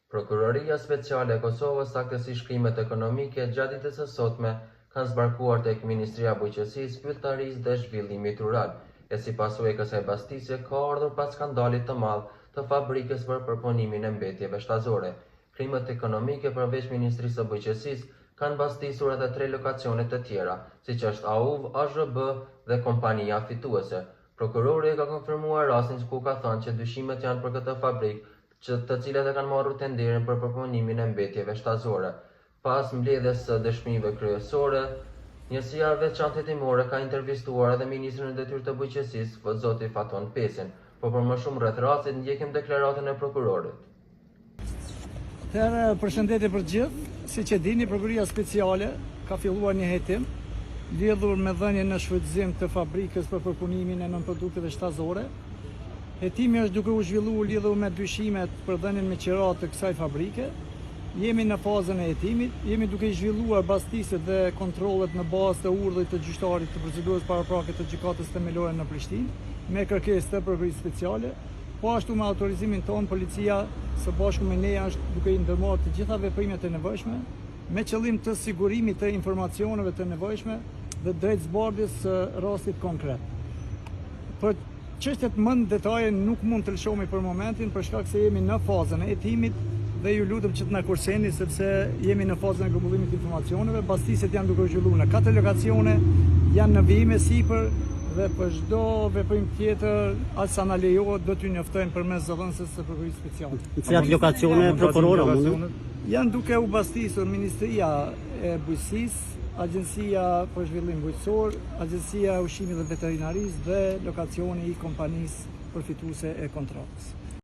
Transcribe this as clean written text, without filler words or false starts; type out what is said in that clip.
Prokuroria Speciale e Kosovës, saktësisht krimet ekonomike, gjatë ditës së sotme kanë zbarkuar tek Ministria e Bujqësisë, Pylltarisë dhe Zhvillimit Rural, e si pasojë e kësaj bastisje ka ardhur pas skandalit të madh të fabrikës për përpunimin e mbetjeve shtazore. Krimet ekonomike përveç Ministrisë së Bujqësisë kanë bastisur edhe 3 lokacione të tjera, siç është AUV, AZHB dhe kompania fituese. Prokurori ka konfirmuar rastin ku ka thënë që dyshimet janë për këtë fabrikë, të cilat e kanë marrur tenderin për përpunimin e mbetjeve shtazore. Pas mbledhjes së dëshmive kryesore, njësia veçantë hetimore ka intervistuar edhe ministrin e detyrë të bujqësisë, zoti Faton Pesin, por për më shumë rreth rastit ndjekim deklaratën e prokurorit. Përshëndetje për gjithë, siç e dini, Prokuroria Speciale ka filluar një hetim lidhur me dhënien në shfrytëzim të fabrikës për përpunimin e nënprodukteve shtazore. Hetimi është duke u zhvilluar lidhur me dyshimet për dhënien me qirat të kësaj fabrike. Jemi në fazën e hetimit, jemi duke i zhvilluar bastiset dhe kontrollet në bazë të urdhrit të gjyqtarit të procedurës paraprake të gjykatës themelore në Prishtinë, me kërkesë të Prokurorisë Speciale. Po ashtu me autorizimin ton, policia së bashku me ne është duke i ndërmarrë të gjitha veprimet e nevojshme me qëllim të sigurimit të informacioneve të nevojshme dhe drejt zbardhjes së rastit konkret. Për çështjet më në detaje nuk mund të lëshohemi për momentin për shkak se jemi në fazën e hetimit dhe ju lutem që të na kurseni sepse jemi në fazën e grumbullimit të informacioneve. Bastiset janë duke u zhvilluar në 4 lokacione, janë në vijime sipër dhe për çdo veprim tjetër as sa na lejohet do t'ju njoftojmë përmes zëvendësës së Prokurorisë Speciale. Cilat lokacione prokurorë janë duke u bastisur Ministria e Bujqësisë, Agjencia për Zhvillim Bujqësor, Agjencia e Ushqimit dhe Veterinarisë dhe lokacioni i kompanisë përfituese e kontratës.